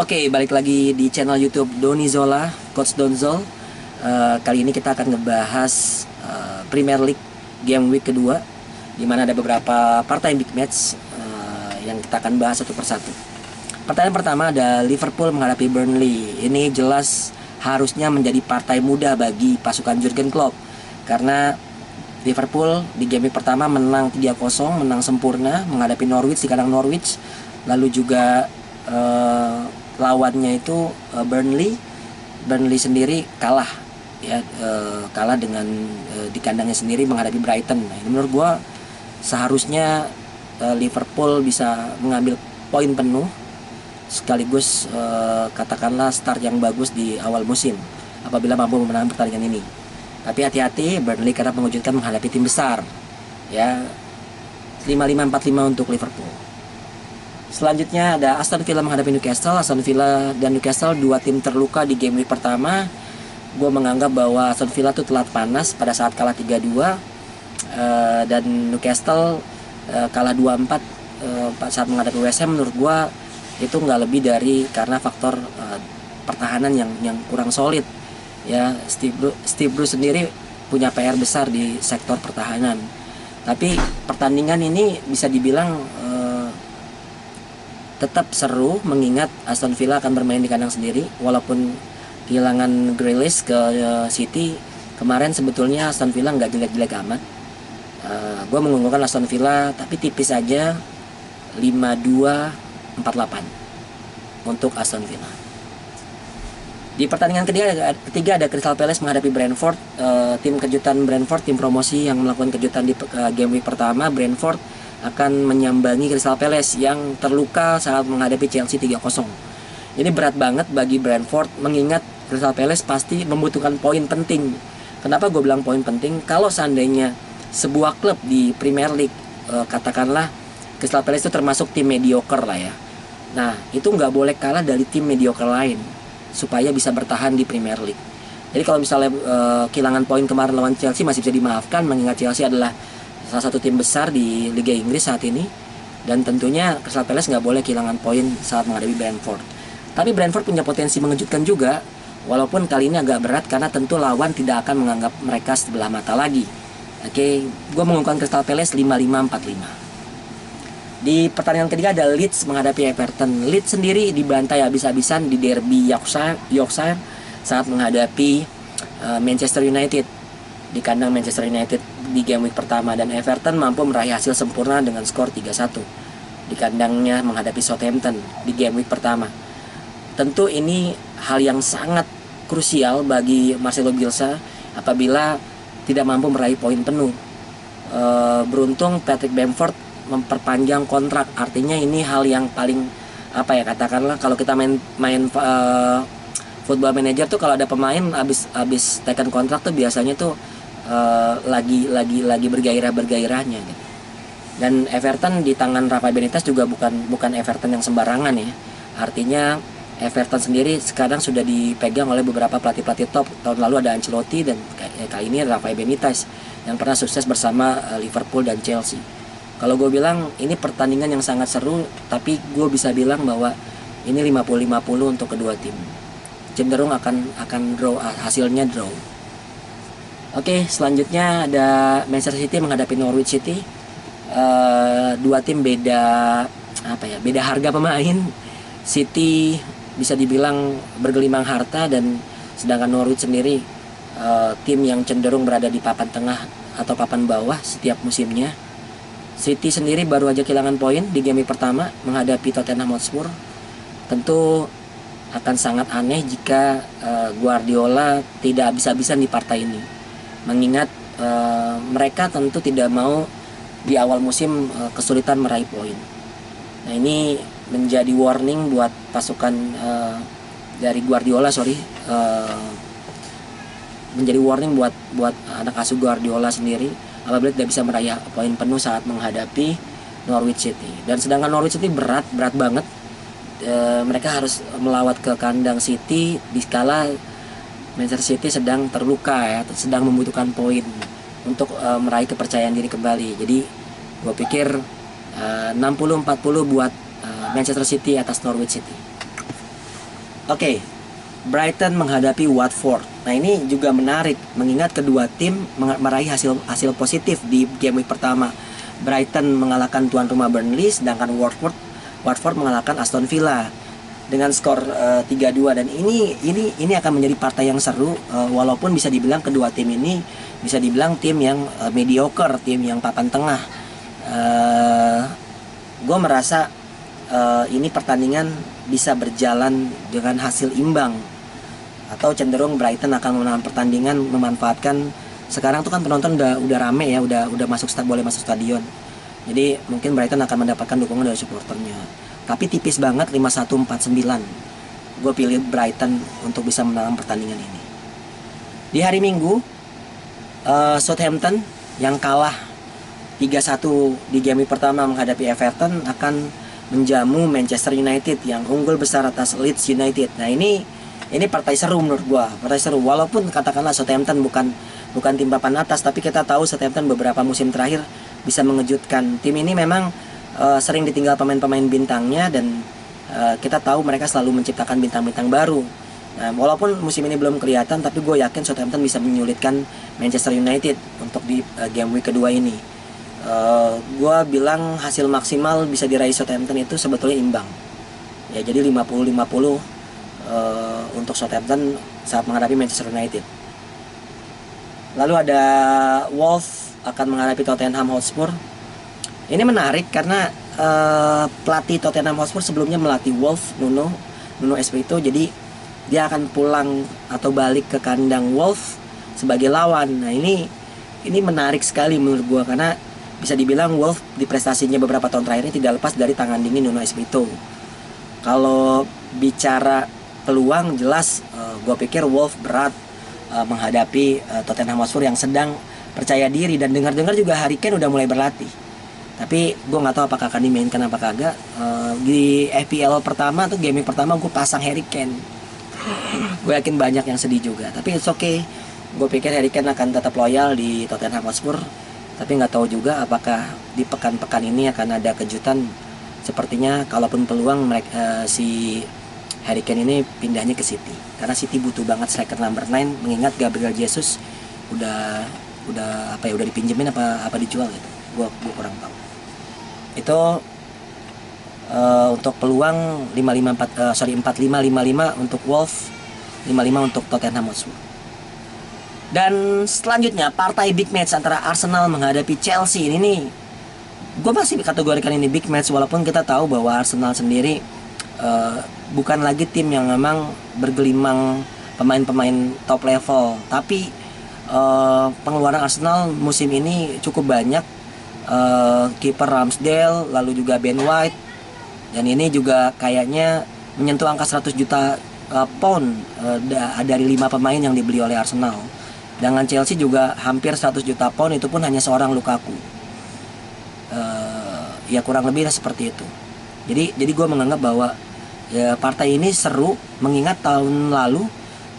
Oke, balik lagi di channel YouTube Doni Zola, Coach Donzol. Kali ini kita akan ngebahas Premier League Game Week kedua, di mana ada beberapa partai big match yang kita akan bahas satu persatu. Pertanyaan pertama ada Liverpool menghadapi Burnley. Ini jelas harusnya menjadi partai mudah bagi pasukan Jurgen Klopp, karena Liverpool di game week pertama menang 3-0, menang sempurna menghadapi Norwich di kandang Norwich. Lalu juga lawannya itu Burnley sendiri kalah ya, kalah dengan di kandangnya sendiri menghadapi Brighton. Nah, ini menurut gue seharusnya Liverpool bisa mengambil poin penuh sekaligus katakanlah start yang bagus di awal musim apabila mampu memenangkan pertandingan ini. Tapi hati-hati, Burnley karena mengejutkan menghadapi tim besar ya. 5-5-4-5 untuk Liverpool. Selanjutnya ada Aston Villa menghadapi Newcastle. Aston Villa dan Newcastle dua tim terluka di game week pertama. Gue menganggap bahwa Aston Villa tuh telat panas pada saat kalah 3-2, dan Newcastle kalah 2-4 saat menghadapi West Ham. Menurut gue itu nggak lebih dari karena faktor pertahanan yang kurang solid ya. Steve Bruce sendiri punya PR besar di sektor pertahanan. Tapi pertandingan ini bisa dibilang tetap seru, mengingat Aston Villa akan bermain di kandang sendiri. Walaupun kehilangan Grealish ke City kemarin, sebetulnya Aston Villa nggak jelek-jelek amat. Gue mengunggulkan Aston Villa tapi tipis aja, 5-2-4-8 untuk Aston Villa. Di pertandingan ketiga ada Crystal Palace menghadapi Brentford. Tim kejutan Brentford, tim promosi yang melakukan kejutan di game week pertama. Brentford akan menyambangi Crystal Palace yang terluka saat menghadapi Chelsea 3-0. Ini berat banget bagi Brentford, mengingat Crystal Palace pasti membutuhkan poin penting. Kenapa gue bilang poin penting? Kalau seandainya sebuah klub di Premier League, katakanlah Crystal Palace itu termasuk tim mediocre lah ya. Nah, itu nggak boleh kalah dari tim mediocre lain supaya bisa bertahan di Premier League. Jadi kalau misalnya kehilangan poin kemarin lawan Chelsea masih bisa dimaafkan, mengingat Chelsea adalah salah satu tim besar di Liga Inggris saat ini, dan tentunya Crystal Palace nggak boleh kehilangan poin saat menghadapi Brentford. Tapi Brentford punya potensi mengejutkan juga, walaupun kali ini agak berat karena tentu lawan tidak akan menganggap mereka sebelah mata lagi. Oke, gue mengumumkan Crystal Palace 5-5-4-5. Di pertandingan ketiga ada Leeds menghadapi Everton. Leeds sendiri dibantai habis-habisan di derby Yorkshire saat menghadapi Manchester United di kandang Manchester United di game week pertama, dan Everton mampu meraih hasil sempurna dengan skor 3-1 di kandangnya menghadapi Southampton di game week pertama. Tentu ini hal yang sangat krusial bagi Marcelo Bielsa apabila tidak mampu meraih poin penuh. Beruntung Patrick Bamford memperpanjang kontrak, artinya ini hal yang paling katakanlah kalau kita main Football Manager tuh, kalau ada pemain habis tekan kontrak tuh biasanya tuh lagi bergairahnya gitu. Dan Everton di tangan Rafael Benitez juga bukan Everton yang sembarangan ya. Artinya Everton sendiri sekarang sudah dipegang oleh beberapa pelatih top. Tahun lalu ada Ancelotti, dan kali ini Rafael Benitez yang pernah sukses bersama Liverpool dan Chelsea. Kalau gue bilang ini pertandingan yang sangat seru, tapi gue bisa bilang bahwa ini 50-50 untuk kedua tim. Cenderung akan draw, hasilnya draw. Oke, selanjutnya ada Manchester City menghadapi Norwich City. Dua tim beda harga pemain. City bisa dibilang bergelimang harta, dan sedangkan Norwich sendiri tim yang cenderung berada di papan tengah atau papan bawah setiap musimnya. City sendiri baru aja kehilangan poin di game pertama menghadapi Tottenham Hotspur. Tentu akan sangat aneh jika Guardiola tidak habis-habisan di partai ini, mengingat mereka tentu tidak mau di awal musim kesulitan meraih poin. Nah, ini menjadi warning buat pasukan dari Guardiola, menjadi warning buat anak asuh Guardiola sendiri apabila tidak bisa meraih poin penuh saat menghadapi Norwich City. Dan sedangkan Norwich City berat banget. Mereka harus melawat ke kandang City di skala Manchester City sedang terluka ya, sedang membutuhkan poin untuk meraih kepercayaan diri kembali. Jadi gue pikir 60-40 buat Manchester City atas Norwich City. Oke, Brighton menghadapi Watford. Nah ini juga menarik mengingat kedua tim meraih hasil positif di game week pertama. Brighton mengalahkan tuan rumah Burnley, sedangkan Watford mengalahkan Aston Villa dengan skor 3-2, dan ini akan menjadi partai yang seru, walaupun bisa dibilang kedua tim ini bisa dibilang tim yang mediocre, tim yang papan tengah. Gue merasa ini pertandingan bisa berjalan dengan hasil imbang, atau cenderung Brighton akan memenangkan pertandingan, memanfaatkan sekarang tuh kan penonton udah rame ya, udah boleh masuk stadion. Jadi mungkin Brighton akan mendapatkan dukungan dari supporternya. Tapi tipis banget 5-1, 4-9. Gue pilih Brighton untuk bisa menang pertandingan ini. Di hari Minggu, Southampton yang kalah 3-1 di game week pertama menghadapi Everton akan menjamu Manchester United yang unggul besar atas Leeds United. Nah ini partai seru menurut gua, partai seru. Walaupun katakanlah Southampton bukan tim papan atas, tapi kita tahu Southampton beberapa musim terakhir bisa mengejutkan. Tim ini memang sering ditinggal pemain-pemain bintangnya, dan kita tahu mereka selalu menciptakan bintang-bintang baru. Nah, walaupun musim ini belum kelihatan, tapi gue yakin Southampton bisa menyulitkan Manchester United untuk di game week kedua ini. Gue bilang hasil maksimal bisa diraih Southampton itu sebetulnya imbang. Ya jadi 50-50 untuk Southampton saat menghadapi Manchester United. Lalu ada Wolves akan menghadapi Tottenham Hotspur. Ini menarik karena pelatih Tottenham Hotspur sebelumnya melatih Wolves, Nuno Espirito. Jadi dia akan pulang atau balik ke kandang Wolves sebagai lawan. Nah ini menarik sekali menurut gue, karena bisa dibilang Wolves di prestasinya beberapa tahun terakhir ini tidak lepas dari tangan dingin Nuno Espirito. Kalau bicara peluang, jelas gue pikir Wolves berat menghadapi Tottenham Hotspur yang sedang percaya diri, dan dengar-dengar juga Harry Kane udah mulai berlatih. Tapi gue nggak tahu apakah akan dimainkan apa kagak. Di FPL pertama tuh, gaming pertama gue pasang Harry Kane. Gue yakin banyak yang sedih juga, tapi it's okay. Gue pikir Harry Kane akan tetap loyal di Tottenham Hotspur. Tapi nggak tahu juga apakah di pekan-pekan ini akan ada kejutan. Sepertinya kalaupun peluang mereka si Harry Kane ini pindahnya ke City, karena City butuh banget striker number 9, mengingat Gabriel Jesus udah dipinjemin apa dijual gitu. Gua kurang tahu. Itu untuk peluang 45-55 untuk Wolves, 55 untuk Tottenham Hotspur. Dan selanjutnya partai big match antara Arsenal menghadapi Chelsea. Ini nih, gue masih kategorikan ini big match, walaupun kita tahu bahwa Arsenal sendiri bukan lagi tim yang memang bergelimang pemain-pemain top level. Tapi pengeluaran Arsenal musim ini cukup banyak. Kiper Ramsdale, lalu juga Ben White, dan ini juga kayaknya menyentuh angka 100 juta pound dari 5 pemain yang dibeli oleh Arsenal. Dengan Chelsea juga hampir 100 juta pound, itu pun hanya seorang Lukaku. Ya kurang lebih seperti itu. Jadi gue menganggap bahwa ya, partai ini seru, mengingat tahun lalu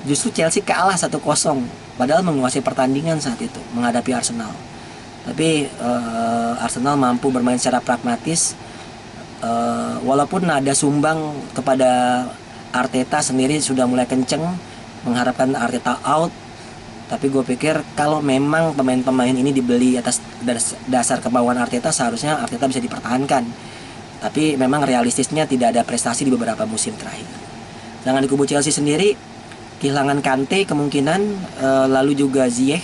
justru Chelsea kalah 1-0, padahal menguasai pertandingan saat itu menghadapi Arsenal. Tapi Arsenal mampu bermain secara pragmatis, walaupun ada sumbang kepada Arteta sendiri sudah mulai kenceng mengharapkan Arteta out. Tapi gue pikir kalau memang pemain-pemain ini dibeli atas dasar kemauan Arteta, seharusnya Arteta bisa dipertahankan. Tapi memang realistisnya tidak ada prestasi di beberapa musim terakhir. Sedangkan di kubu Chelsea sendiri kehilangan Kante kemungkinan, lalu juga Ziyech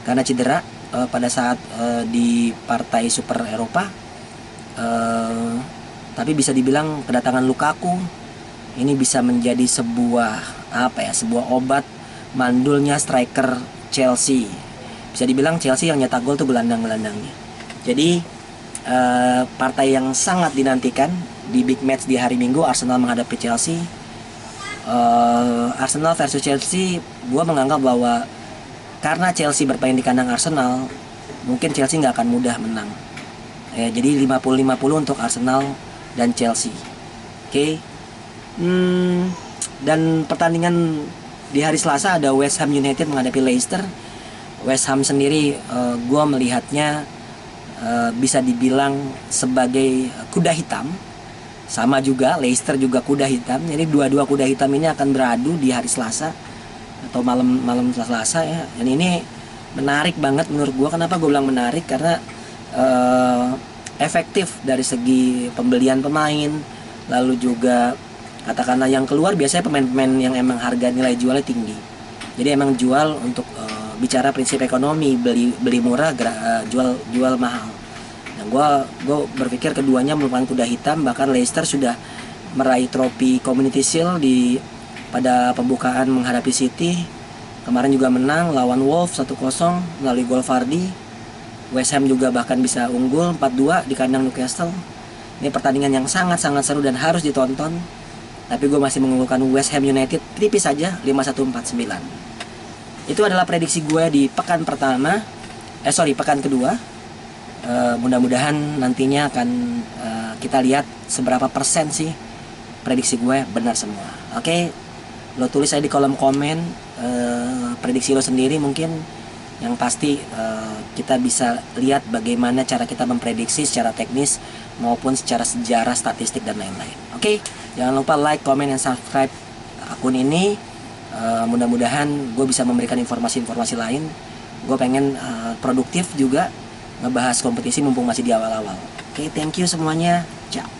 karena cedera pada saat di partai Super Eropa. Tapi bisa dibilang kedatangan Lukaku ini bisa menjadi sebuah obat mandulnya striker Chelsea. Bisa dibilang Chelsea yang nyetak gol tuh gelandang-gelandangnya. Jadi partai yang sangat dinantikan di big match di hari Minggu, Arsenal menghadapi Chelsea. Arsenal versus Chelsea, gue menganggap bahwa karena Chelsea bermain di kandang Arsenal, mungkin Chelsea nggak akan mudah menang. Jadi 50-50 untuk Arsenal dan Chelsea. Oke. Dan pertandingan di hari Selasa ada West Ham United menghadapi Leicester. West Ham sendiri gue melihatnya bisa dibilang sebagai kuda hitam Sama juga Leicester juga kuda hitam. Jadi dua-dua kuda hitam ini akan beradu di hari Selasa atau malam Selasa ya. Dan ini menarik banget menurut gue. Kenapa gue bilang menarik? Karena efektif dari segi pembelian pemain, lalu juga katakanlah yang keluar biasanya pemain-pemain yang emang harga nilai jualnya tinggi. Jadi emang jual untuk bicara prinsip ekonomi, beli murah, jual mahal. Nah, gue berpikir keduanya merupakan kuda hitam. Bahkan Leicester sudah meraih trofi Community Shield pada pembukaan menghadapi City. Kemarin juga menang lawan Wolves 1-0 melalui gol Vardy. West Ham juga bahkan bisa unggul 4-2 di kandang Newcastle. Ini pertandingan yang sangat-sangat seru dan harus ditonton. Tapi gue masih mengunggulkan West Ham United tipis saja 5-1-4-9. Itu adalah prediksi gue di pekan kedua. Mudah-mudahan nantinya akan kita lihat seberapa persen sih prediksi gue benar semua. Oke, lo tulis aja di kolom komen prediksi lo sendiri mungkin. Yang pasti kita bisa lihat bagaimana cara kita memprediksi secara teknis maupun secara sejarah, statistik dan lain-lain. Oke, jangan lupa like, comment, dan subscribe akun ini. Mudah-mudahan gue bisa memberikan informasi-informasi lain. Gue pengen produktif juga ngebahas kompetisi mumpung masih di awal-awal. Oke, thank you semuanya. Ciao.